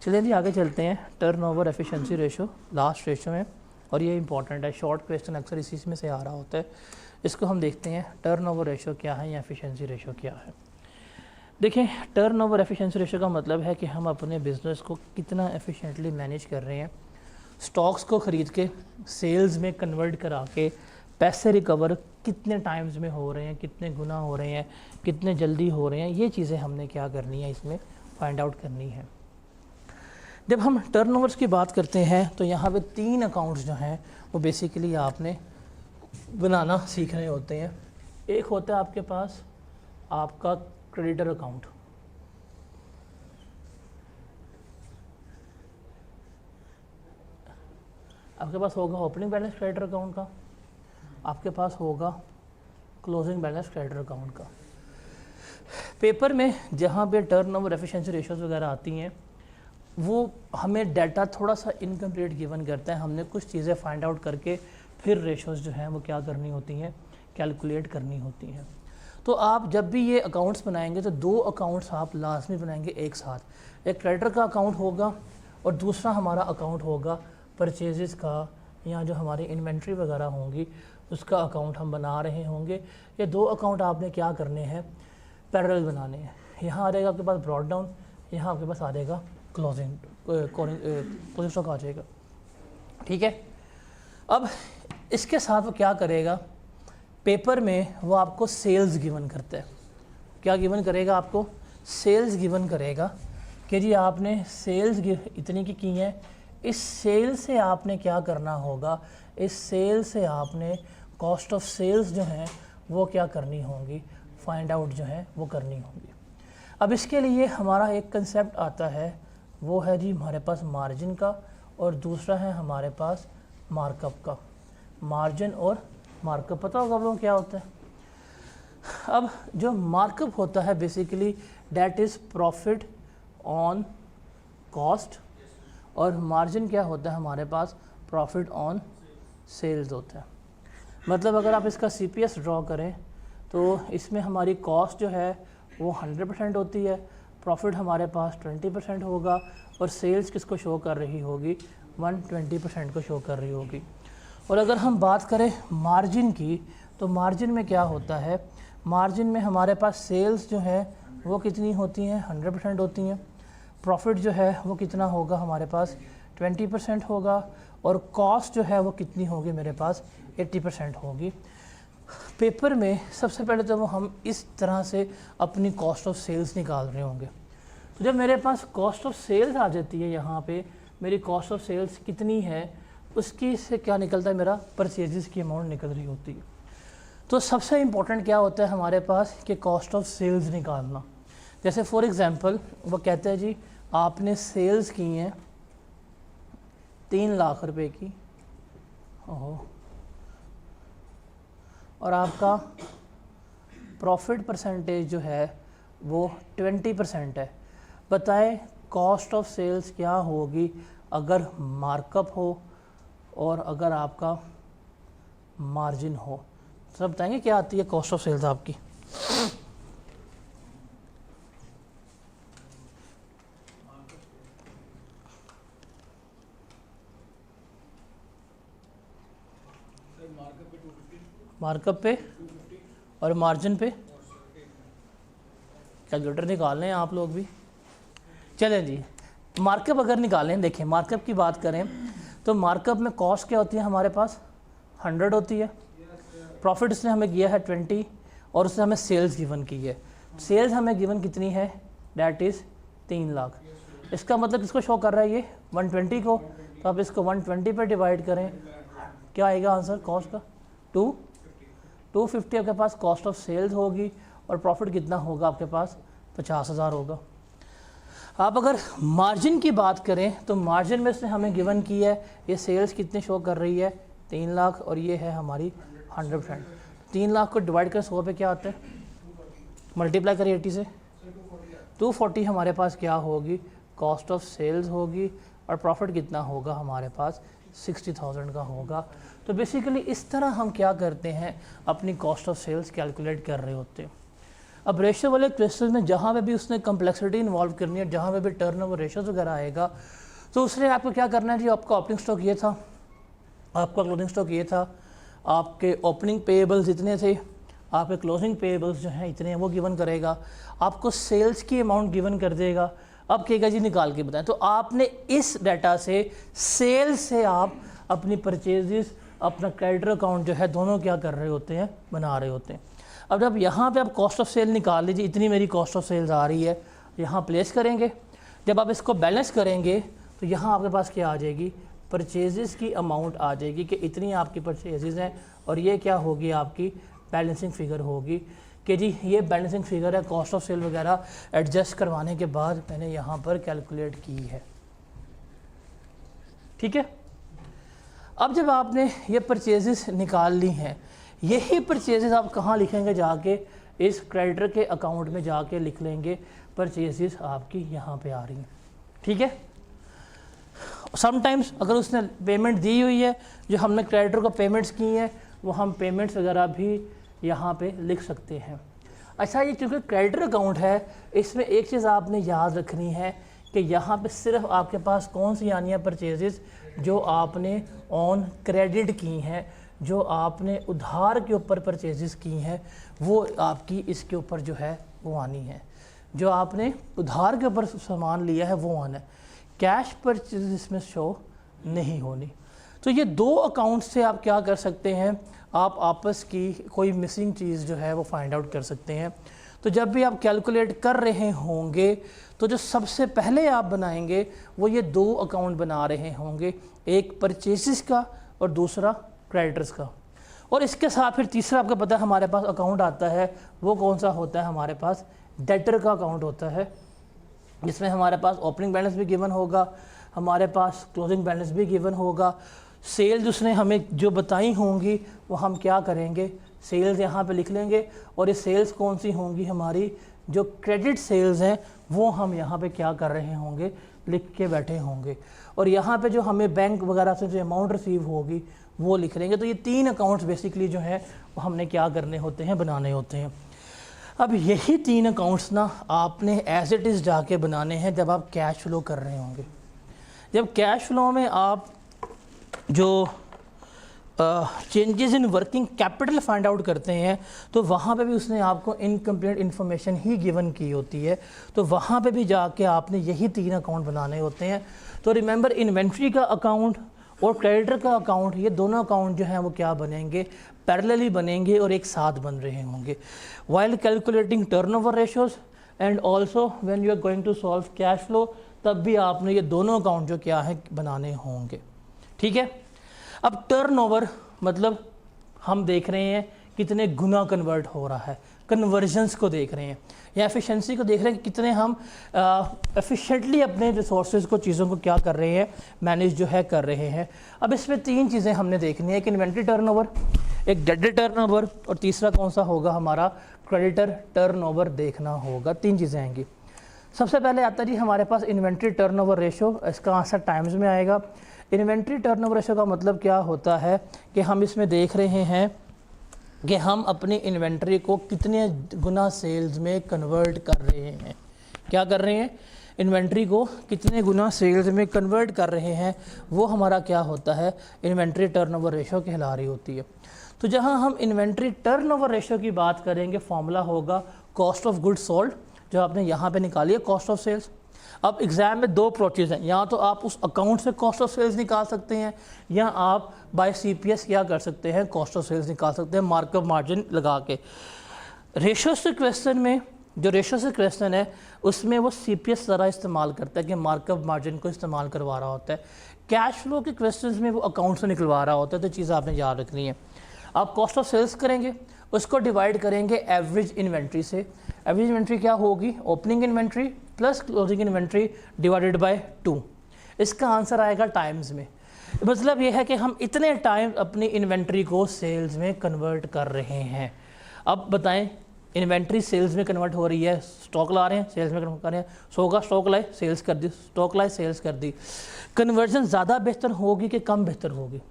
चलिए जी आगे चलते हैं। Turnover efficiency ratio last ratio में, और ये इंपॉर्टेंट है, शॉर्ट क्वेश्चन अक्सर इसी में से आ रहा होता है। इसको हम देखते हैं टर्नओवर रेशो क्या है या एफिशिएंसी रेशो क्या है। देखिए, टर्नओवर एफिशिएंसी रेशो का मतलब है कि हम अपने बिजनेस को कितना एफिशिएंटली मैनेज कर रहे हैं, स्टॉक्स को ख़रीद के सेल्स में कन्वर्ट करा के पैसे रिकवर कितने टाइम्स में हो रहे हैं, कितने गुना हो रहे हैं, कितने जल्दी हो रहे हैं, ये चीज़ें हमने क्या करनी है, इसमें फाइंड आउट करनी है। जब हम टर्नओवर्स की बात करते हैं तो यहाँ पे 3 अकाउंट्स जो हैं वो बेसिकली आपने बनाना सीख रहे होते हैं। एक होता है आपके पास आपका क्रेडिटर अकाउंट, आपके पास होगा ओपनिंग बैलेंस क्रेडिटर अकाउंट का, आपके पास होगा क्लोजिंग बैलेंस क्रेडिटर अकाउंट का। पेपर में जहाँ पे टर्नओवर एफिशिएंसी रेशोज़ वगैरह आती हैं वो हमें डाटा थोड़ा सा इनकम्प्लीट गिवन करता है। हमने कुछ चीज़ें फाइंड आउट करके फिर रेशोज़ जो हैं वो क्या करनी होती हैं, कैलकुलेट करनी होती हैं। तो आप जब भी ये अकाउंट्स बनाएंगे तो 2 अकाउंट्स आप लाजमी बनाएंगे एक साथ। एक क्रेडिटर का अकाउंट होगा और दूसरा हमारा अकाउंट होगा परचेजेस का, या जो हमारी इन्वेंट्री वगैरह होंगी उसका अकाउंट हम बना रहे होंगे। ये 2 अकाउंट आपने क्या करने हैं, पैरेलल बनाने हैं। यहाँ आ जाएगा आपके पास ब्रॉड डाउन, यहाँ आपके पास आ जाएगा क्लोजिंग स्टॉक आ जाएगा। ठीक है, अब इसके साथ वो क्या करेगा, पेपर में वो आपको सेल्स गिवन करता है। क्या गिवन करेगा, आपको सेल्स गिवन करेगा कि जी आपने सेल्स इतनी की हैं, इस सेल से आपने क्या करना होगा, इस सेल से आपने कॉस्ट ऑफ सेल्स जो हैं वो क्या करनी होंगी, फाइंड आउट जो है वो करनी होंगी। अब इसके लिए हमारा एक कंसेप्ट आता है, वो है जी हमारे पास मार्जिन का, और दूसरा है हमारे पास मार्कअप का। मार्जिन और मार्कअप पता होगा आप लोगों को क्या होता है। अब जो मार्कअप होता है basically that is profit on cost, और मार्जिन क्या होता है हमारे पास, प्रॉफिट ऑन सेल्स होता है। मतलब अगर आप इसका CPS ड्रॉ करें तो इसमें हमारी कॉस्ट जो है वो 100% होती है, प्रॉफिट हमारे पास 20% होगा, और सेल्स किसको शो कर रही होगी, 120% को शो कर रही होगी। और अगर हम बात करें मार्जिन की, तो मार्जिन में क्या होता है, मार्जिन में हमारे पास सेल्स जो है वो कितनी होती हैं, 100% होती हैं, प्रॉफिट जो है वो कितना होगा हमारे पास 20% होगा, और कॉस्ट जो है वो कितनी होगी मेरे पास 80% होगी। पेपर में सबसे पहले तो वो हम इस तरह से अपनी कॉस्ट ऑफ सेल्स निकाल रहे होंगे। तो जब मेरे पास कॉस्ट ऑफ सेल्स आ जाती है, यहाँ पे मेरी कॉस्ट ऑफ सेल्स कितनी है, उसकी से क्या निकलता है, मेरा परचेजेस की अमाउंट निकल रही होती है। तो सबसे इम्पोर्टेंट क्या होता है हमारे पास कि कॉस्ट ऑफ सेल्स निकालना। जैसे फॉर एग्ज़ाम्पल वो कहते हैं जी आपने सेल्स की हैं 3 लाख रुपए की, ओहो, और आपका प्रॉफिट परसेंटेज जो है वो 20% है। बताएं कॉस्ट ऑफ सेल्स क्या होगी अगर मार्कअप हो और अगर आपका मार्जिन हो। सब बताएंगे क्या आती है कॉस्ट ऑफ सेल्स आपकी। मार्कअप पे और मार्जिन पे कैलकुलेटर निकाल लें आप लोग भी। चलें जी, मार्कअप अगर निकालें, देखें मार्कअप की बात करें तो मार्कअप में कॉस्ट क्या होती है हमारे पास 100 होती है, प्रॉफिट उसने हमें किया है 20, और उसने हमें सेल्स गिवन की है। सेल्स हमें गिवन कितनी है, डैट इज़ 3 लाख। इसका मतलब किसको शो कर रहा है ये 120 को, तो आप इसको 120 पर डिवाइड करें, क्या आएगा आंसर कॉस्ट का 250 आपके पास कॉस्ट ऑफ सेल्स होगी, और प्रॉफिट कितना होगा आपके पास 50,000 होगा। आप अगर मार्जिन की बात करें तो मार्जिन में से हमें गिवन की है ये सेल्स कितने शो कर रही है 3 लाख, और ये है हमारी 100%। 3 लाख को डिवाइड करें 100 पे क्या आता है, मल्टीप्लाई करें 80 से, 240 हमारे पास क्या होगी, कॉस्ट ऑफ सेल्स होगी, और प्रॉफिट कितना होगा हमारे पास 60,000 का होगा। तो बेसिकली इस तरह हम क्या करते हैं, अपनी कॉस्ट ऑफ सेल्स कैलकुलेट कर रहे होते हैं। अब रेशो वाले क्वेश्चन में जहाँ पे भी उसने कम्प्लेक्सिटी इन्वॉल्व करनी है, जहाँ पे भी टर्नओवर रेशोज वगैरह आएगा, तो उसने आपको क्या करना है जी, आपका ओपनिंग स्टॉक ये था, आपका क्लोजिंग स्टॉक ये था, आपके ओपनिंग पेएबल्स इतने थे, आपके क्लोजिंग पेएबल्स जो हैं इतने हैं, वो गिवन करेगा, आपको सेल्स की अमाउंट गिवन कर देगा। अब कहेगा जी निकाल के बताएं, तो आपने इस डाटा से सेल्स से आप अपनी परचेजेस, अपना क्रेडिटर अकाउंट जो है दोनों क्या कर रहे होते हैं, बना रहे होते हैं। अब जब यहाँ पे आप कॉस्ट ऑफ सेल निकाल लीजिए, इतनी मेरी कॉस्ट ऑफ सेल्स आ रही है, यहाँ प्लेस करेंगे। जब आप इसको बैलेंस करेंगे तो यहाँ आपके पास क्या आ जाएगी, परचेजेस की अमाउंट आ जाएगी कि इतनी आपकी परचेजेस हैं, और ये क्या होगी, आपकी बैलेंसिंग फिगर होगी कि जी ये बैलेंसिंग फिगर है, कॉस्ट ऑफ सेल वगैरह एडजस्ट करवाने के बाद मैंने यहाँ पर कैलकुलेट की है। ठीक है। अब जब आपने ये परचेजेस निकाल ली हैं, यही परचेजेस आप कहाँ लिखेंगे, जाके इस क्रेडिटर के अकाउंट में जाके लिख लेंगे, परचेजेस आपकी यहाँ पे आ रही हैं। ठीक है। समटाइम्स अगर उसने पेमेंट दी हुई है, जो हमने क्रेडिटर को पेमेंट्स की हैं, वो हम पेमेंट्स वगैरह भी यहाँ पे लिख सकते हैं। अच्छा, ये क्योंकि क्रेडिटर अकाउंट है, इसमें एक चीज़ आपने याद रखनी है कि यहाँ पे सिर्फ आपके पास कौन सी आनी है परचेजेस, जो आपने ऑन क्रेडिट की हैं, जो आपने उधार के ऊपर परचेजेस की हैं, वो आपकी इसके ऊपर जो है वो आनी है। जो आपने उधार के ऊपर सामान लिया है वो आना है, कैश परचेज इसमें शो नहीं होनी। तो ये दो अकाउंट से आप क्या कर सकते हैं, आप आपस की कोई मिसिंग चीज़ जो है वो फाइंड आउट कर सकते हैं। तो जब भी आप कैलकुलेट कर रहे होंगे तो जो सबसे पहले आप बनाएंगे वो ये दो अकाउंट बना रहे होंगे, एक परचेसेस का और दूसरा क्रेडिटर्स का। और इसके साथ फिर तीसरा आपको पता है हमारे पास अकाउंट आता है, वो कौन सा होता है, हमारे पास डेटर का अकाउंट होता है, जिसमें हमारे पास ओपनिंग बैलेंस भी गिवन होगा, हमारे पास क्लोजिंग बैलेंस भी गिवन होगा। सेल्स उसने हमें जो बताई होंगी वो हम क्या करेंगे, सेल्स यहाँ पे लिख लेंगे, और ये सेल्स कौन सी होंगी, हमारी जो क्रेडिट सेल्स हैं वो हम यहाँ पे क्या कर रहे होंगे, लिख के बैठे होंगे। और यहाँ पे जो हमें बैंक वगैरह से जो अमाउंट रिसीव होगी वो लिख लेंगे। तो ये तीन अकाउंट्स बेसिकली जो हैं वो हमने क्या करने होते हैं, बनाने होते हैं। अब यही तीन अकाउंट्स ना आपने एज इट इज़ जाके बनाने हैं जब आप कैश फ्लो कर रहे होंगे। जब कैश फ्लो में आप जो changes in working capital find out करते हैं, तो वहाँ पे भी उसने आपको इनकम्प्लीट इन्फॉर्मेशन ही गिवन की होती है, तो वहाँ पे भी जाके आपने यही तीन अकाउंट बनाने होते हैं। तो रिमेंबर, इन्वेंट्री का अकाउंट और क्रेडिटर का अकाउंट, ये दोनों अकाउंट जो हैं वो क्या बनेंगे, पैरेलली बनेंगे और एक साथ बन रहे होंगे। While calculating turnover ratios and also when you are going to solve cash flow, तब भी आपने ये दोनों अकाउंट जो क्या है बनाने होंगे। ठीक है। अब टर्नओवर मतलब हम देख रहे हैं कितने गुना कन्वर्ट हो रहा है, कन्वर्जन्स को देख रहे हैं या एफिशिएंसी को देख रहे हैं कि कितने हम एफिशिएंटली अपने रिसोर्सेज को, चीज़ों को क्या कर रहे हैं, मैनेज जो है कर रहे हैं। अब इसमें तीन चीज़ें हमने देखनी है, एक इन्वेंट्री टर्नओवर, एक डेटर टर्नओवर, और तीसरा कौन सा होगा, हमारा क्रेडिटर टर्नओवर देखना होगा। तीन चीज़ें आएंगी। सबसे पहले आता है जी हमारे पास इन्वेंट्री टर्नओवर रेशो, इसका आंसर टाइम्स में आएगा। इन्वेंट्री टर्नओवर रेशो का मतलब क्या होता है कि हम इसमें देख रहे हैं कि हम अपनी इन्वेंट्री को कितने गुना सेल्स में कन्वर्ट कर रहे हैं। क्या कर रहे हैं, इन्वेंट्री को कितने गुना सेल्स में कन्वर्ट कर रहे हैं, वो हमारा क्या होता है, इन्वेंट्री टर्नओवर रेशो कहला रही होती है। तो जहां हम इन्वेंट्री टर्नओवर रेशो की बात करेंगे, फॉर्मूला होगा कॉस्ट ऑफ गुड्स सोल्ड, जो आपने यहाँ पे निकाली है, कॉस्ट ऑफ सेल्स। अब एग्ज़ाम में दो अप्रोचेज हैं, या तो आप उस अकाउंट से कॉस्ट ऑफ सेल्स निकाल सकते हैं, या आप बाय सीपीएस क्या कर सकते हैं, कॉस्ट ऑफ सेल्स निकाल सकते हैं मार्कअप मार्जिन लगा के। रेशो से क्वेश्चन में, जो रेशो से क्वेश्चन है उसमें वो सीपीएस ज़रा इस्तेमाल करता है कि मार्कअप मार्जिन को इस्तेमाल करवा रहा होता है। कैश फ्लो के क्वेश्चन में वो अकाउंट से निकलवा रहा होता है। तो चीज़ आपने याद रखनी है। आप कॉस्ट ऑफ सेल्स करेंगे, उसको डिवाइड करेंगे एवरेज इन्वेंट्री से। एवरेज इन्वेंट्री क्या होगी, opening inventory plus closing inventory divided by 2। इसका आंसर आएगा टाइम्स में। मतलब ये है कि हम इतने टाइम अपनी इन्वेंट्री को सेल्स में कन्वर्ट कर रहे हैं। अब बताएं, इन्वेंट्री सेल्स में कन्वर्ट हो रही है, स्टॉक ला रहे हैं सेल्स में कन्वर्ट कर रहे हैं, 100 का स्टॉक लाए सेल्स कर दी, स्टॉक लाए सेल्स कर दी। कन्वर्जन ज़्यादा बेहतर होगी कि कम बेहतर होगी?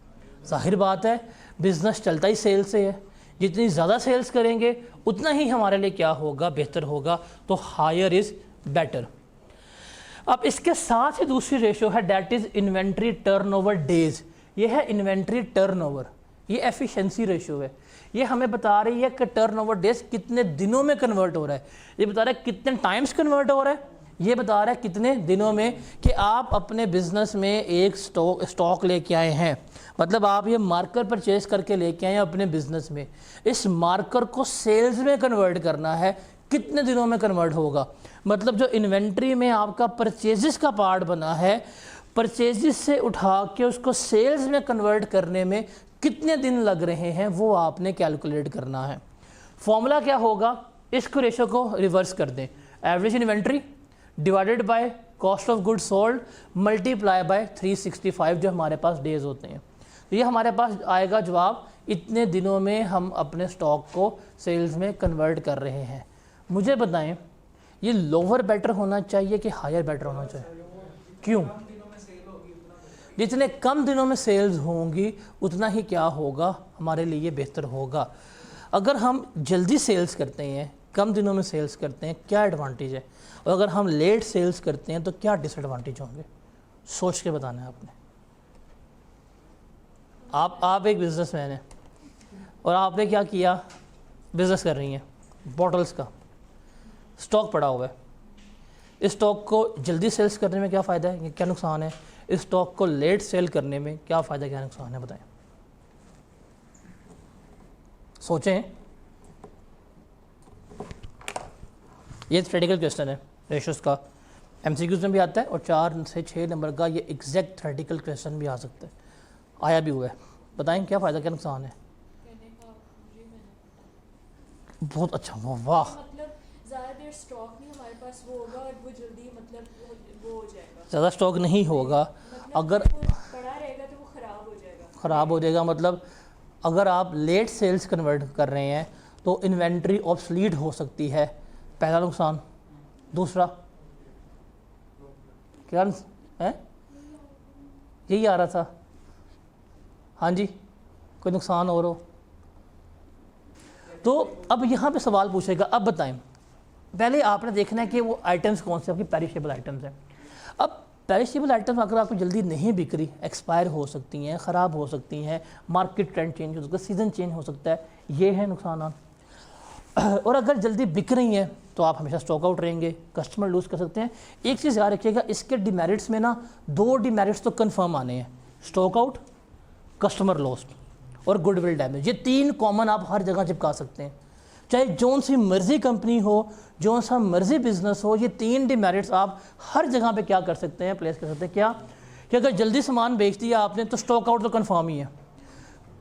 जाहिर बात है बिज़नेस चलता ही सेल से है, जितनी ज़्यादा सेल्स करेंगे उतना ही हमारे लिए क्या होगा, बेहतर होगा। तो हायर इज़ बेटर। अब इसके साथ ही दूसरी रेशो है that is inventory turnover days. ये है इन्वेंट्री टर्नओवर, ये एफिशिएंसी रेशो है। ये हमें बता रही है कि टर्नओवर डेज कितने दिनों में कन्वर्ट हो रहा है, ये बता रहा है कितने टाइम्स कन्वर्ट हो रहा है, ये बता रहा है कितने दिनों में कि आप अपने बिजनेस में एक स्टॉक लेके आए हैं। मतलब आप ये मार्कर परचेज करके लेके आए हैं अपने बिजनेस में, इस मार्कर को सेल्स में कन्वर्ट करना है, कितने दिनों में कन्वर्ट होगा। मतलब जो इन्वेंट्री में आपका परचेजेस का पार्ट बना है, परचेजेस से उठा के उसको सेल्स में कन्वर्ट करने में कितने दिन लग रहे हैं, वो आपने कैलकुलेट करना है। फॉर्मूला क्या होगा, इसको रेशो को रिवर्स कर दें, average inventory divided by cost of goods sold multiply by 365 जो हमारे पास डेज होते हैं। तो ये हमारे पास आएगा जवाब, इतने दिनों में हम अपने स्टॉक को सेल्स में कन्वर्ट कर रहे हैं। मुझे बताएं ये लोअर बेटर होना चाहिए कि हायर बेटर होना चाहिए? क्यों? जितने कम दिनों में सेल्स होंगी उतना ही क्या होगा, हमारे लिए बेहतर होगा। अगर हम जल्दी सेल्स करते हैं, कम दिनों में सेल्स करते हैं, क्या एडवांटेज है, और अगर हम लेट सेल्स करते हैं तो क्या डिसएडवांटेज होंगे, सोच के बताना है आपने। आप एक बिजनेसमैन हैं और आपने क्या किया, बिजनेस कर रही हैं बॉटल्स का, स्टॉक पड़ा हुआ है। इस स्टॉक को जल्दी सेल्स करने में क्या फ़ायदा है, क्या नुकसान है, इस स्टॉक को लेट सेल करने में क्या फ़ायदा क्या नुकसान है, बताएं, सोचें। ये थ्योरेटिकल क्वेश्चन है रेशोस का, एमसीक्यूज़ में भी आता है और 4 से 6 नंबर का ये एग्जैक्ट थ्योरेटिकल क्वेश्चन भी आ सकता है, आया भी हुआ है। बताएं क्या फ़ायदा क्या नुकसान है। बहुत अच्छा, वाह। मतलब ज़्यादा देर स्टॉक नहीं हमारे पास वो होगा और वो जल्दी मतलब वो हो जाएगा, ज़्यादा स्टॉक नहीं होगा, मतलब अगर पड़ा रहेगा तो वो ख़राब हो जाएगा। ख़राब हो जाएगा मतलब अगर आप लेट सेल्स कन्वर्ट कर रहे हैं तो इन्वेंट्री ऑब्सलीट हो सकती है, पहला नुकसान। दूसरा क्या है, यही आ रहा था, हाँ जी, कोई नुकसान और हो तो। अब यहाँ पे सवाल पूछेगा, अब बताएं, पहले आपने देखना है कि वो आइटम्स कौन से आपकी पेरिशेबल आइटम्स हैं। अब पेरिशेबल आइटम्स अगर आपको जल्दी नहीं बिक रही, एक्सपायर हो सकती हैं, ख़राब हो सकती हैं, मार्केट ट्रेंड चेंज हो सकता है, सीज़न चेंज हो सकता है, ये है नुकसान। और अगर जल्दी बिक रही हैं तो आप हमेशा स्टॉक आउट रहेंगे, कस्टमर लूज़ कर सकते हैं। एक चीज़ याद रखिएगा, इसके डिमेरिट्स में ना 2 डिमेरिट्स तो कंफर्म आने हैं, स्टॉक आउट, कस्टमर लॉस्ट और गुडविल डैमेज। ये 3 कॉमन आप हर जगह चिपका सकते हैं, चाहे जौन सी मर्जी कंपनी हो, जौन सा मर्जी बिजनेस हो, ये 3 डिमेरिट्स आप हर जगह पे क्या कर सकते हैं, प्लेस कर सकते हैं। क्या कि अगर जल्दी सामान बेच दिया आपने तो स्टॉक आउट तो कंफर्म ही है,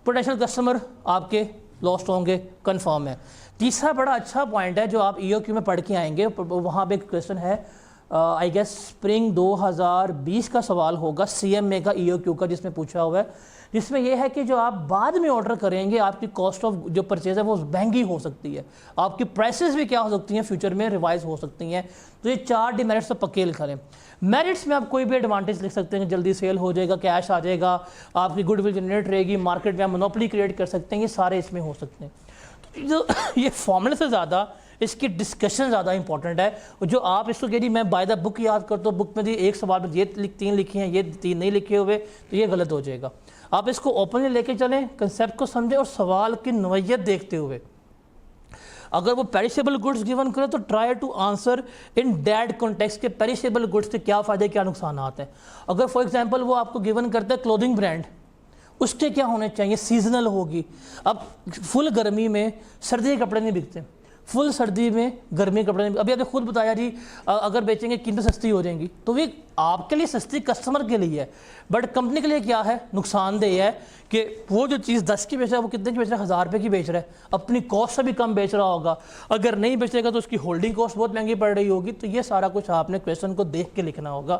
पोटेंशियल कस्टमर आपके लॉस्ट होंगे, कंफर्म है। तीसरा बड़ा अच्छा पॉइंट है जो आप ईओक्यू में पढ़ के आएंगे, वहाँ पे एक क्वेश्चन है, आई गेस स्प्रिंग 2020 का सवाल होगा सीएमए का ईओक्यू का, जिसमें पूछा हुआ है, जिसमें यह है कि जो आप बाद में ऑर्डर करेंगे आपकी कॉस्ट ऑफ जो परचेज है वो महंगी हो सकती है, आपकी प्राइसेस भी क्या हो सकती हैं, फ्यूचर में रिवाइज हो सकती हैं। तो ये 4 डिमेरिट्स तो पक्के लिखा लें। मेरिट्स में आप कोई भी एडवांटेज लिख सकते हैं, जल्दी सेल हो जाएगा, कैश आ जाएगा, आपकी गुडविल जनरेट रहेगी, मार्केट में आप मोनोपोली क्रिएट कर सकते हैं, ये सारे इसमें हो सकते हैं। तो जो ये फॉर्मूले से ज़्यादा इसकी डिस्कशन ज़्यादा इंपॉर्टेंट है। जो आप इसको यदि मैं बाय द बुक याद करता हूँ, बुक में दी एक सवाल में ये 3 लिखे हैं, ये 3 नहीं लिखे हुए, तो ये गलत हो जाएगा। आप इसको ओपनली लेके चलें, कंसेप्ट को समझें और सवाल की नोयत देखते हुए। अगर वो पेरिशेबल गुड्स गिवन करे तो try to answer in that context के पेरिशेबल गुड्स के क्या फ़ायदे क्या नुकसान आते हैं। अगर फॉर एग्जांपल वो आपको गिवन करता है क्लोथिंग ब्रांड, उसके क्या होने चाहिए, सीजनल होगी। अब फुल गर्मी में सर्दी के कपड़े नहीं बिकते, फुल सर्दी में गर्मी कपड़े नहीं। अभी आपने खुद बताया जी, अगर बेचेंगे कीमतें सस्ती हो जाएंगी, तो ये आपके लिए सस्ती कस्टमर के लिए है, बट कंपनी के लिए क्या है, नुकसानदेह है कि वो जो चीज़ 10 की बेच रहा है वो कितने की बेच रहा है, 1000 रुपये की बेच रहा है, अपनी कॉस्ट से भी कम बेच रहा होगा। अगर नहीं बेचेगा तो उसकी होल्डिंग कॉस्ट बहुत महंगी पड़ रही होगी। तो ये सारा कुछ आपने क्वेश्चन को देख के लिखना होगा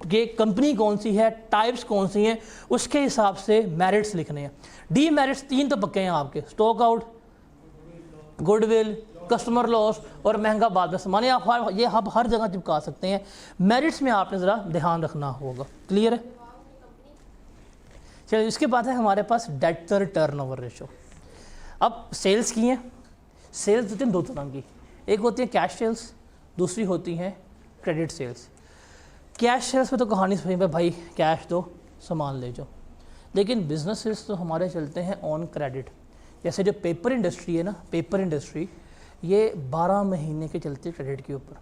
कि कंपनी कौन सी है, टाइप्स कौन सी हैं, उसके हिसाब से मेरिट्स लिखने हैं। डी मेरिट्स 3 तो पक्के हैं आपके, stock out, goodwill, customer loss और महंगा बाद में सामान, ये आप हर जगह चिपका सकते हैं। मेरिट्स में आपने ज़रा ध्यान रखना होगा। क्लियर है? चलिए, इसके बाद है हमारे पास डेब्टर टर्नओवर रेशो। अब सेल्स की हैं, सेल्स होती हैं दो तरह की, एक होती है कैश सेल्स, दूसरी होती है क्रेडिट सेल्स। कैश सेल्स में तो कहानी सही है भाई, कैश दो सामान ले जाओ, लेकिन बिजनेस सेल्स तो हमारे चलते हैं ऑन क्रेडिट। जैसे जो पेपर इंडस्ट्री है ना, पेपर इंडस्ट्री ये 12 महीने के चलते क्रेडिट के ऊपर,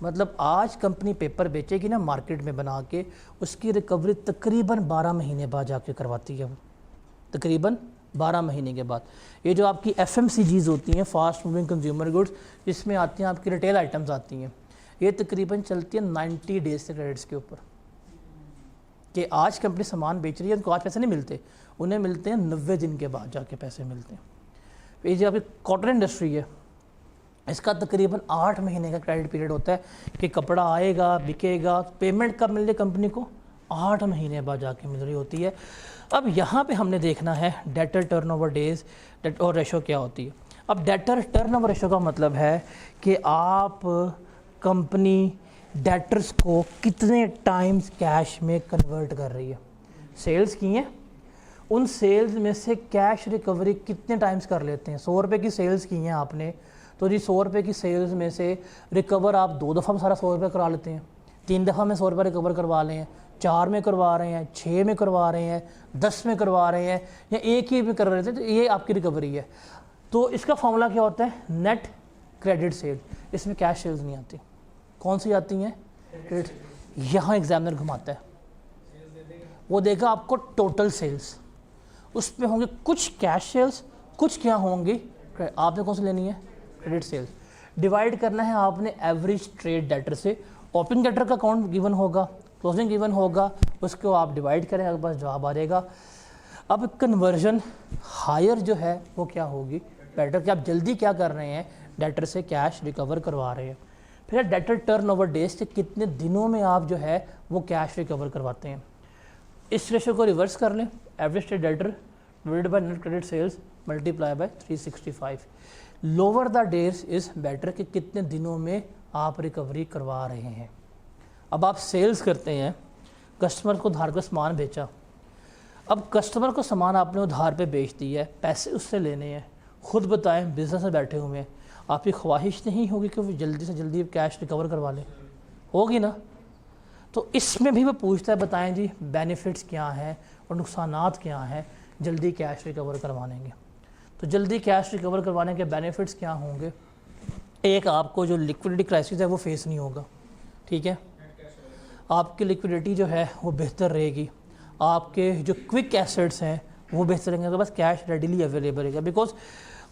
मतलब आज कंपनी पेपर बेचेगी ना मार्केट में बना के, उसकी रिकवरी तकरीबन 12 महीने बाद जाके करवाती है वो, तकरीबन 12 महीने के बाद। ये जो आपकी FMCGs होती हैं, फास्ट मूविंग कंज्यूमर गुड्स, जिसमें आती हैं आपकी रिटेल आइटम्स आती हैं, ये तकरीबन चलती है 90 डेज से क्रेडिट्स के ऊपर, कि आज कंपनी सामान बेच रही है, उनको आज पैसे नहीं मिलते, उन्हें मिलते हैं 90 दिन के बाद जाके पैसे मिलते हैं। ये जो आपकी कॉटन इंडस्ट्री है, इसका तकरीबन 8 महीने का क्रेडिट पीरियड होता है कि कपड़ा आएगा, बिकेगा, पेमेंट कब मिल रही कंपनी को, 8 महीने बाद जाके मिल रही होती है। अब यहाँ पे हमने देखना है डेटर टर्नओवर डेज और रेशो क्या होती है। अब डेटर टर्नओवर रेशो का मतलब है कि आप कंपनी डेटर्स को कितने टाइम्स कैश में कन्वर्ट कर रही है। सेल्स की हैं, उन सेल्स में से कैश रिकवरी कितने टाइम्स कर लेते हैं। 100 रुपये की सेल्स की हैं आपने, तो जी 100 रुपये की सेल्स में से रिकवर आप 2 दफ़ा में सारा 100 रुपये करा लेते हैं, 3 दफ़ा में 100 रुपये रिकवर करवा लें, 4 में करवा रहे हैं, 6 में करवा रहे हैं, 10 में करवा रहे हैं, या एक ही में कर रहे थे, तो ये आपकी रिकवरी है। तो इसका फॉर्मूला क्या होता है, नेट क्रेडिट सेल। इसमें कैश सेल्स नहीं आती, कौन सी आती हैं, क्रेडिट। यहाँ एग्जामिनर घुमाता है, वो देगा आपको टोटल सेल्स, उसमें होंगे कुछ कैश सेल्स, कुछ क्या होंगी, आपने कौन सी लेनी है, क्रेडिट सेल्स। डिवाइड करना है आपने एवरेज ट्रेड डेटर से, ओपनिंग डेटर का अकाउंट गिवन होगा, क्लोजिंग गिवन होगा, उसको आप डिवाइड करें, आपके पास जवाब आ जाएगा। अब कन्वर्जन हायर जो है वो क्या होगी, बेटर, कि आप जल्दी क्या कर रहे हैं, डेटर से कैश रिकवर करवा रहे हैं। फिर डेटर टर्नओवर डेज के कितने दिनों में आप जो है वो कैश रिकवर करवाते हैं। इस रेशो को रिवर्स कर लें, average trade debtor divided by net credit sales multiply by 365। Lower the days is better, कि कितने दिनों में आप रिकवरी करवा रहे हैं। अब आप सेल्स करते हैं, कस्टमर को उधार का सामान बेचा, अब कस्टमर को सामान आपने उधार पे बेच दिया है, पैसे उससे लेने हैं, खुद बताएं बिजनेस में बैठे हुए हैं, आपकी ख्वाहिश नहीं होगी कि वो जल्दी से जल्दी कैश रिकवर करवा लें, होगी ना। तो इसमें भी वो पूछता है बताएं जी बेनिफिट्स क्या हैं और नुकसानात क्या हैं जल्दी कैश रिकवर करवाने के। तो जल्दी कैश रिकवर करवाने के बेनिफिट्स क्या होंगे, एक आपको जो लिक्विडिटी क्राइसिस है वो फेस नहीं होगा, ठीक है, आपकी लिक्विडिटी जो है वो बेहतर रहेगी, आपके जो क्विक एसेट्स हैं वो बेहतर रहेंगे, तो बस कैश रेडीली अवेलेबल रहेगा, बिकॉज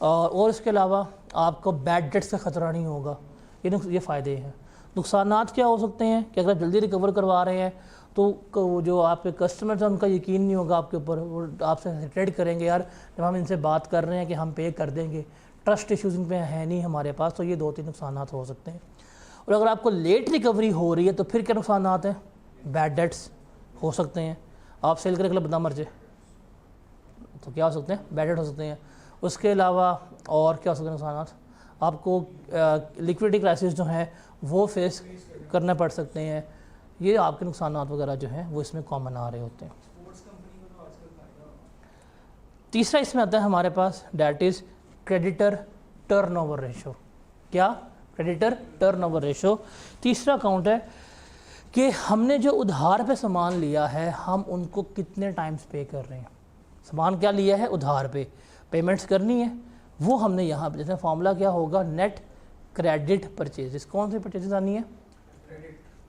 और इसके अलावा आपको बैड डेट्स का ख़तरा नहीं होगा। ये फ़ायदे हैं। नुकसानात क्या हो सकते हैं कि अगर आप जल्दी रिकवर करवा रहे हैं तो जो आपके कस्टमर्स हैं उनका यकीन नहीं होगा आपके ऊपर, वो आपसे ट्रेड करेंगे, यार जब हम इनसे बात कर रहे हैं कि हम पे कर देंगे, ट्रस्ट इश्यूज इन पे है नहीं हमारे पास, तो ये 2-3 नुकसानात हो सकते हैं। और अगर आपको लेट रिकवरी हो रही है तो फिर क्या नुकसानात हैं, बैड डेट्स हो सकते हैं, आप सेल करके अगला बंदा मर जाए तो क्या हो सकते हैं, बैड डेट हो सकते हैं। उसके अलावा और क्या हो सकते हैं नुकसानात, आपको लिक्विडिटी क्राइसिस जो है वो फेस करना पड़ सकते हैं, ये आपके नुकसानात वगैरह जो हैं वो इसमें कॉमन आ रहे होते हैं। तीसरा इसमें आता है हमारे पास, that is creditor turnover ratio. क्या, क्रेडिटर टर्नओवर रेशो। तीसरा अकाउंट है कि हमने जो उधार पे सामान लिया है हम उनको कितने टाइम्स पे कर रहे हैं। सामान क्या लिया है, उधार पे पेमेंट्स करनी है, वो हमने यहाँ जैसे फॉर्मूला क्या होगा, नेट क्रेडिट परचेजेस। कौन सी परचेजेस आनी है,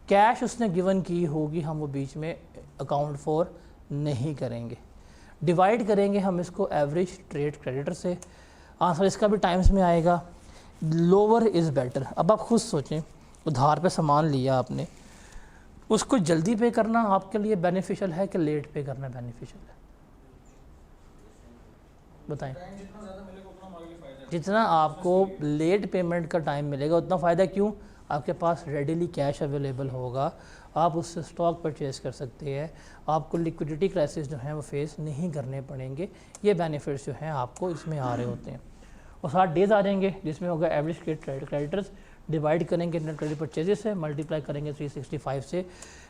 कैश उसने गिवन की होगी, हम वो बीच में अकाउंट फॉर नहीं करेंगे, डिवाइड करेंगे हम इसको एवरेज ट्रेड क्रेडिटर से। आंसर इसका भी टाइम्स में आएगा, लोअर इज़ बेटर। अब आप खुद सोचें, उधार पे सामान लिया आपने, उसको जल्दी पे करना आपके लिए बेनिफिशियल है कि लेट पे करना बेनिफिशियल है, बताएं। जितना आपको लेट पेमेंट का टाइम मिलेगा उतना फ़ायदा, क्यों, आपके पास रेडीली कैश अवेलेबल होगा, आप उससे स्टॉक परचेज कर सकते हैं, आपको लिक्विडिटी क्राइसिस जो है वो फेस नहीं करने पड़ेंगे। ये बेनिफिट्स जो हैं आपको इसमें आ रहे होते हैं। और 60 डेज आ जाएंगे जिसमें होगा एवरेज क्रेडिटर्स, डिवाइड करेंगे नेट क्रेडिट परचेजेस से, मल्टीप्लाई करेंगे 365 से।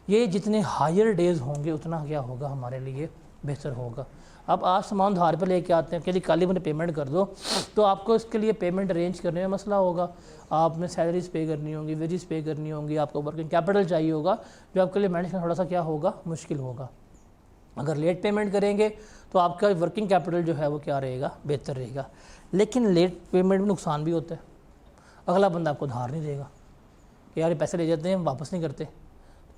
ये जितने हायर डेज होंगे उतना क्या होगा हमारे लिए बेहतर होगा। अब आप सामान उधार पर लेके आते हैं कि जी कल ही मुझे पेमेंट कर दो, तो आपको इसके लिए पेमेंट अरेंज करने में मसला होगा। आपने सैलरीज पे करनी होंगी, वेजेस पे करनी होंगी, आपको वर्किंग कैपिटल चाहिए होगा, जो आपके लिए मैनेज करना थोड़ा सा क्या होगा, मुश्किल होगा। अगर लेट पेमेंट करेंगे तो आपका वर्किंग कैपिटल जो है वो क्या रहेगा, बेहतर रहेगा। लेकिन लेट पेमेंट में नुकसान भी होता है, अगला बंदा आपको उधार नहीं देगा कि यार ये पैसे ले जाते हैं वापस नहीं करते।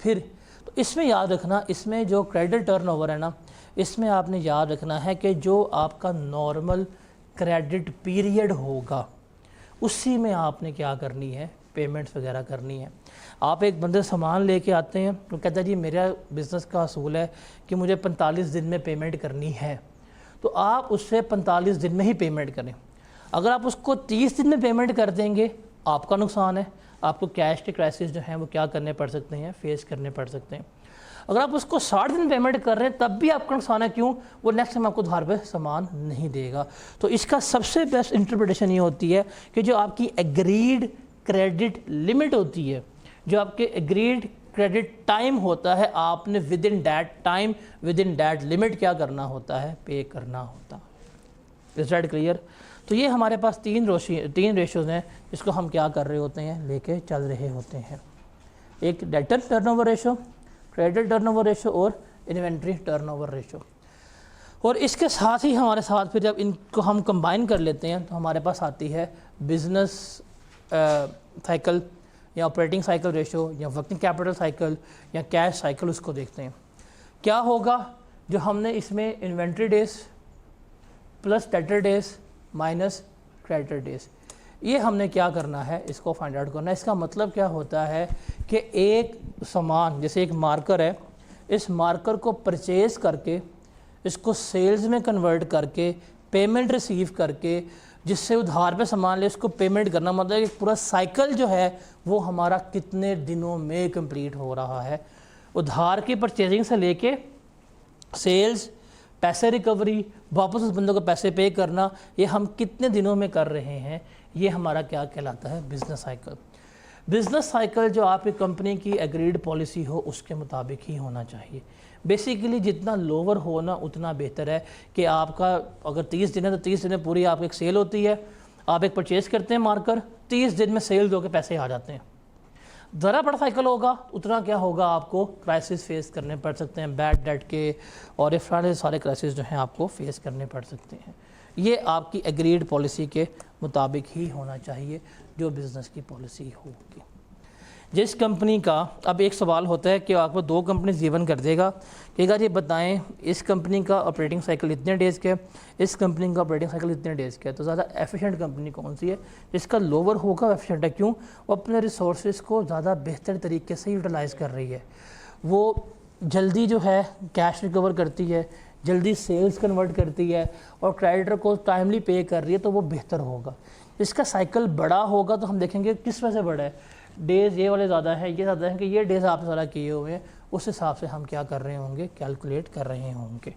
फिर तो इसमें याद रखना, इसमें जो क्रेडिट टर्नओवर है ना, इसमें आपने याद रखना है कि जो आपका नॉर्मल क्रेडिट पीरियड होगा उसी में आपने क्या करनी है, पेमेंट्स वगैरह करनी है। आप एक बंदे सामान लेके आते हैं, वो कहता है जी मेरा बिज़नेस का असूल है कि मुझे 45 दिन में पेमेंट करनी है, तो आप उससे 45 दिन में ही पेमेंट करें। अगर आप उसको 30 दिन में पेमेंट कर देंगे आपका नुकसान है, आपको कैश के क्राइसिस जो हैं वो क्या करने पड़ सकते हैं, फेस करने पड़ सकते हैं। अगर आप उसको 60 दिन पेमेंट कर रहे हैं तब भी आपका नुकसान है, क्यों, वो नेक्स्ट टाइम आपको उधार पे सामान नहीं देगा। तो इसका सबसे बेस्ट इंटरप्रिटेशन ये होती है कि जो आपकी एग्रीड क्रेडिट लिमिट होती है, जो आपके एग्रीड क्रेडिट टाइम होता है, आपने with in that time with in that limit क्या करना होता है, पे करना होता है। Is that clear? तो ये हमारे पास तीन रेशोज़ हैं जिसको हम क्या कर रहे होते हैं, लेके चल रहे होते हैं। एक debtor turnover ratio, credit turnover ratio और इन्वेंट्री टर्नओवर रेशो। और इसके साथ ही हमारे साथ फिर जब इनको हम कंबाइन कर लेते हैं तो हमारे पास आती है बिजनेस साइकिल या ऑपरेटिंग साइकिल रेशो या वर्किंग कैपिटल साइकिल या कैश साइकिल। उसको देखते हैं क्या होगा जो हमने इसमें inventory days plus debtor days minus creditor days, ये हमने क्या करना है, इसको फाइंड आउट करना है। इसका मतलब क्या होता है कि एक सामान जैसे एक मार्कर है, इस मार्कर को परचेज़ करके इसको सेल्स में कन्वर्ट करके पेमेंट रिसीव करके जिससे उधार पे सामान ले उसको पेमेंट करना, मतलब एक पूरा साइकिल जो है वो हमारा कितने दिनों में कंप्लीट हो रहा है। उधार की परचेजिंग से लेके सेल्स, पैसे रिकवरी, वापस उस बंदों को पैसे पे करना, ये हम कितने दिनों में कर रहे हैं, ये हमारा क्या कहलाता है, बिज़नेस साइकिल। बिज़नेस साइकिल जो आपकी कंपनी की एग्रीड पॉलिसी हो उसके मुताबिक ही होना चाहिए। बेसिकली जितना लोअर हो ना उतना बेहतर है कि आपका अगर 30 दिन है तो 30 दिन में पूरी आपकी एक सेल होती है, आप एक परचेज़ करते हैं मार्कर, 30 दिन में सेल दो के पैसे आ जाते हैं। ज़रा बड़ा साइकिल होगा उतना क्या होगा, आपको क्राइसिस फेस करने पड़ सकते हैं, बैड डेट के और इस सारे क्राइसिस जो हैं आपको फेस करने पड़ सकते हैं। ये आपकी एग्रीड पॉलिसी के मुताबिक ही होना चाहिए जो बिज़नेस की पॉलिसी होगी। जिस कंपनी का, अब एक सवाल होता है कि आपको 2 कंपनी गिवन कर देगा, कहेगा जी बताएं इस कंपनी का ऑपरेटिंग साइकिल इतने डेज़ का है, इस कंपनी का ऑपरेटिंग साइकिल इतने डेज़ का है, तो ज़्यादा एफिशिएंट कंपनी कौन सी है, जिसका लोअर होगा एफिशिएंट है। क्यों? वो अपने रिसोर्सेज को ज़्यादा बेहतर तरीके से यूटिलाइज़ कर रही है, वो जल्दी जो है कैश रिकवर करती है, जल्दी सेल्स कन्वर्ट करती है और क्रेडिटर को टाइमली पे कर रही है, तो वो बेहतर होगा। इसका साइकिल बड़ा होगा तो हम देखेंगे किस वजह से बड़ा है, डेज़ ये वाले ज़्यादा है, ये ज़्यादा है कि ये डेज़ आपने ज़्यादा किए हुए हैं, उस हिसाब से हम क्या कर रहे होंगे, कैलकुलेट कर रहे होंगे।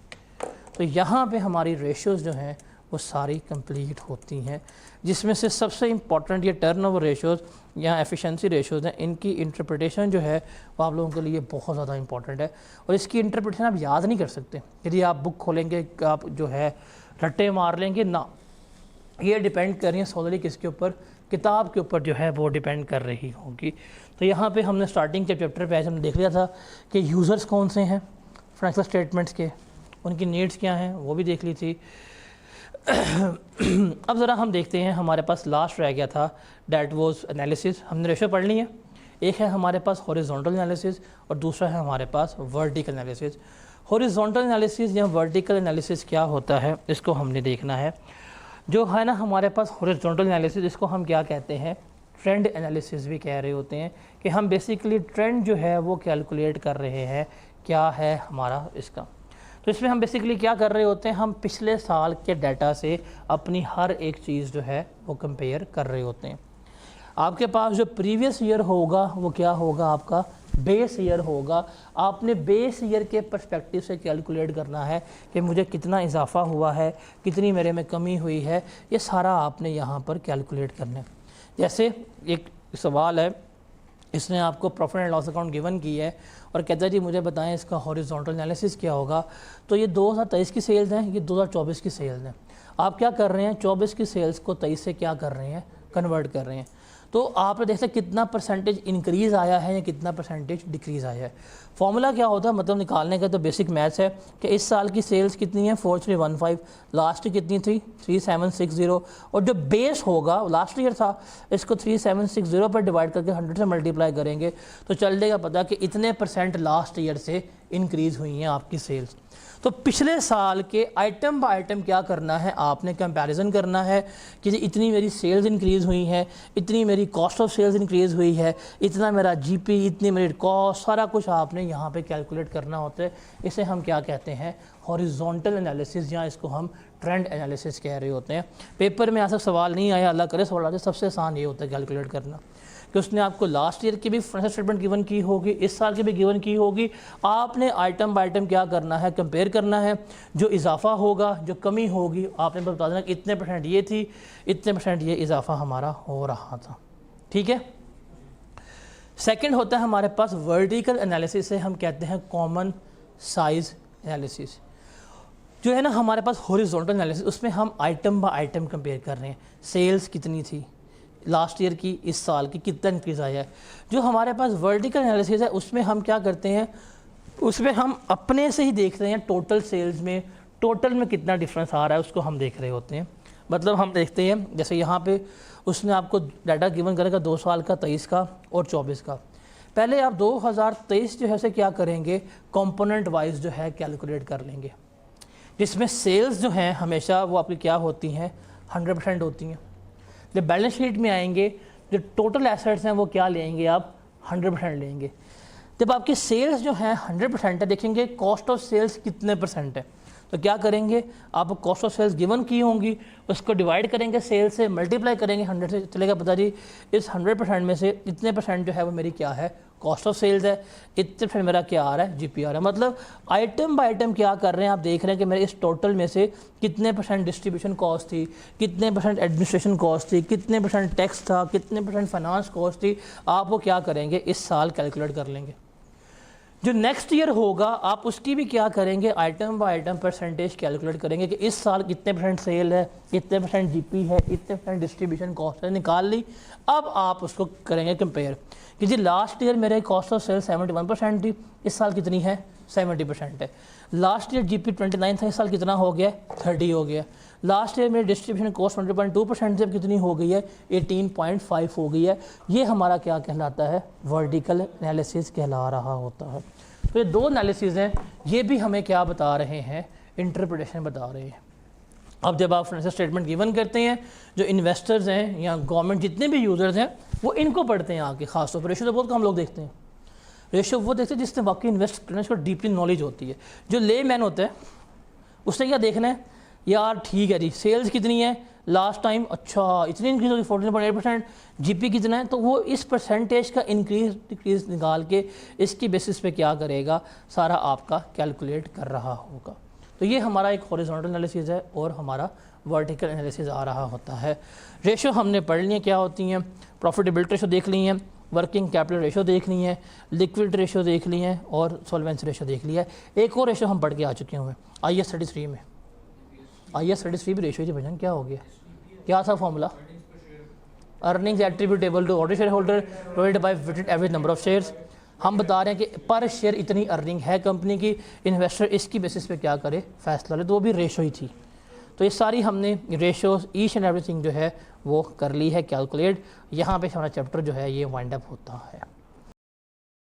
तो यहाँ पे हमारी रेशियोज़ जो हैं वो सारी कंप्लीट होती हैं, जिसमें से सबसे इम्पॉर्टेंट ये टर्नओवर रेशियोज़ या एफिशिएंसी रेशियोज़ हैं। इनकी इंटरप्रिटेशन जो है वो आप लोगों के लिए बहुत ज़्यादा इंपॉर्टेंट है और इसकी इंटरप्रिटेशन आप याद नहीं कर सकते। यदि आप बुक खोलेंगे आप जो है रट्टे मार लेंगे ना, ये डिपेंड कर रही है सोलली किसके ऊपर, किताब के ऊपर जो है वो डिपेंड कर रही होगी। तो यहाँ पे हमने स्टार्टिंग के चैप्टर पे हमने देख लिया था कि यूज़र्स कौन से हैं फाइनेंशियल स्टेटमेंट्स के, उनकी नीड्स क्या हैं वो भी देख ली थी। अब ज़रा हम देखते हैं, हमारे पास लास्ट रह गया था डैट वॉज एनालिसिस। हमने रेशो पढ़ ली है, एक है हमारे पास हॉरिजॉन्टल एनालिसिस और दूसरा है हमारे पास वर्टिकल एनालिसिस। हॉरिजॉन्टल एनालिसिस या वर्टिकल एनालिसिस क्या होता है इसको हमने देखना है। जो है ना हमारे पास हॉरिजॉन्टल एनालिसिस, इसको हम क्या कहते हैं, ट्रेंड एनालिसिस भी कह रहे होते हैं, कि हम बेसिकली ट्रेंड जो है वो कैलकुलेट कर रहे हैं क्या है हमारा इसका। तो इसमें हम बेसिकली क्या कर रहे होते हैं, हम पिछले साल के डाटा से अपनी हर एक चीज़ जो है वो कंपेयर कर रहे होते हैं। आपके पास जो प्रीवियस ईयर होगा वो क्या होगा, आपका बेस ईयर होगा। आपने बेस ईयर के पर्सपेक्टिव से कैलकुलेट करना है कि मुझे कितना इजाफा हुआ है, कितनी मेरे में कमी हुई है, ये सारा आपने यहाँ पर कैलकुलेट करना है। जैसे एक सवाल है, इसने आपको profit and loss account given की है और कहता है जी मुझे बताएं इसका हॉरिजॉन्टल एनालिसिस क्या होगा। तो ये 2023 की सेल्स हैं, ये 2024 की सेल्स हैं। आप क्या कर रहे हैं, 24 की सेल्स को 23 से क्या कर रहे हैं, कन्वर्ट कर रहे हैं। तो आप देख सकते कितना परसेंटेज इंक्रीज़ आया है या कितना परसेंटेज डिक्रीज़ आया है। फॉर्मूला क्या होता है, मतलब निकालने का तो बेसिक मैथ्स है कि इस साल की सेल्स कितनी है 4315, लास्ट की कितनी थी 3760, और जो बेस होगा लास्ट ईयर था इसको 3760 पर डिवाइड करके 100 से मल्टीप्लाई करेंगे तो चल देगा पता कि इतने परसेंट लास्ट ईयर से इंक्रीज़ हुई हैं आपकी सेल्स। तो पिछले साल के आइटम बाय आइटम क्या करना है, आपने कंपैरिजन करना है कि जी इतनी मेरी सेल्स इंक्रीज़ हुई है, इतनी मेरी कॉस्ट ऑफ सेल्स इंक्रीज़ हुई है, इतना मेरा जीपी, इतनी मेरी कॉस्ट, सारा कुछ आपने यहाँ पे कैलकुलेट करना होता है। इसे हम क्या कहते हैं, हॉरिजॉन्टल एनालिसिस, या इसको हम ट्रेंड एनालिसिस कह रहे होते हैं। पेपर में ऐसा सवाल नहीं आया, अल्लाह करे सवाल आते, सबसे आसान ये होता है कैलकुलेट करना कि उसने आपको लास्ट ईयर की भी फाइनेंशियल स्टेटमेंट गिवन की होगी, इस साल की भी गिवन की होगी। आपने आइटम बाय आइटम क्या करना है, कंपेयर करना है। जो इजाफा होगा, जो कमी होगी, आपने बता देना कि इतने परसेंट ये थी, इतने परसेंट ये इजाफा हमारा हो रहा था। ठीक है। सेकंड होता है हमारे पास वर्टिकल एनालिसिस है, हम कहते हैं कॉमन साइज एनालिसिस। जो है ना हमारे पास हॉरिजॉन्टल एनालिसिस, उसमें हम आइटम बाय आइटम कंपेयर कर रहे हैं, सेल्स कितनी थी लास्ट ईयर की, इस साल की कितना इंक्रीज़ आया है। जो हमारे पास वर्टिकल एनालिसिस है उसमें हम क्या करते हैं, उसमें हम अपने से ही देख रहे हैं टोटल सेल्स में, टोटल में कितना डिफरेंस आ रहा है उसको हम देख रहे होते हैं। मतलब हम देखते हैं जैसे यहाँ पे उसने आपको डाटा गिवन करेगा 2 साल का, 23 का और 24 का। पहले आप 2023 जो है उसे क्या करेंगे, कंपोनेंट वाइज जो है कैलकुलेट कर लेंगे, जिसमें सेल्स जो हैं हमेशा वो आपकी क्या होती हैं, 100% होती हैं। जब बैलेंस शीट में आएंगे जो टोटल एसेट्स हैं वो क्या लेंगे, आप 100% लेंगे। जब आपकी सेल्स जो है 100% है, देखेंगे कॉस्ट ऑफ सेल्स कितने परसेंट है, तो क्या करेंगे, आप कॉस्ट ऑफ सेल्स गिवन की होंगी उसको डिवाइड करेंगे सेल्स से, मल्टीप्लाई करेंगे 100 से, चलेगा पता जी इस 100% में से इतने परसेंट जो है वो मेरी क्या है, कॉस्ट ऑफ सेल्स है, इतने परसेंट मेरा क्या आ रहा है, जीपी आ रहा है। मतलब आइटम बाय आइटम क्या कर रहे हैं, आप देख रहे हैं कि मेरे इस टोटल में से कितने परसेंट डिस्ट्रीब्यूशन कॉस्ट थी, कितने परसेंट एडमिनिस्ट्रेशन कॉस्ट थी, कितने परसेंट टैक्स था, कितने परसेंट फाइनेंस कॉस्ट थी। आप वो क्या करेंगे, इस साल कैलकुलेट कर लेंगे। जो नेक्स्ट ईयर होगा आप उसकी भी क्या करेंगे, item by item percentage calculate करेंगे कि इस साल कितने परसेंट सेल है, कितने परसेंट जीपी है, कितने परसेंट डिस्ट्रीब्यूशन कॉस्ट है, निकाल ली। अब आप उसको करेंगे कंपेयर कि जी लास्ट ईयर मेरे कॉस्ट ऑफ सेल 71% थी, इस साल कितनी है, 70% है। लास्ट ईयर जीपी 29 था, इस साल कितना हो गया, 30 हो गया। लास्ट ईयर मेरी डिस्ट्रीब्यूशन कॉस्ट 20.2% से कितनी हो गई है, 18.5 हो गई है। ये हमारा क्या कहलाता है, वर्टिकल एनालिसिस कहला रहा होता है। तो ये 2 एनालिसिस हैं, ये भी हमें क्या बता रहे हैं, इंटरप्रिटेशन बता रहे हैं। अब जब आप फाइनेंशियल स्टेटमेंट गिवन करते हैं, जो इन्वेस्टर्स हैं या गवर्नमेंट जितने भी यूज़र्स हैं वो इनको पढ़ते हैं आके, खासतौर पर रेशो तो बहुत कम लोग देखते हैं। रेशो वो देखते हैं जिसने वाकई इन्वेस्ट करने को डीपली नॉलेज होती है। जो ले मैन होता है उसने क्या देखना है, यार ठीक है जी सेल्स कितनी है लास्ट टाइम, अच्छा इतनी इंक्रीज़ होगी 14.8%, जीपी कितना है, तो वो इस परसेंटेज का इंक्रीज डिक्रीज निकाल के इसकी बेसिस पे क्या करेगा, सारा आपका कैलकुलेट कर रहा होगा। तो ये हमारा एक हॉरिजॉन्टल एनालिसिस है और हमारा वर्टिकल एनालिसिस आ रहा होता है। रेशो हमने पढ़ ली है क्या होती हैं, प्रॉफिटेबिलिटी रेशो देख ली है, वर्किंग कैपिटल रेशो देख ली है, लिक्विड रेशो देख ली है और सॉल्वेंसी रेशो देख लिया है। एक और रेशो हम पढ़ के आ चुके हुए IAS 33 में, IAS 33 भी रेशो ही भजन क्या हो गया, क्या था formula, earnings attributable to ordinary share holder divided by weighted average number of shares. हम बता रहे हैं कि पर शेयर इतनी अर्निंग है कंपनी की, इन्वेस्टर इसकी बेसिस पे क्या करे, फैसला ले, तो वो भी रेशो ही थी। तो ये सारी हमने रेशोज ईच एंड एवरीथिंग जो है वो कर ली है कैलकुलेट। यहाँ पे हमारा चैप्टर जो है ये वाइंड अप होता है।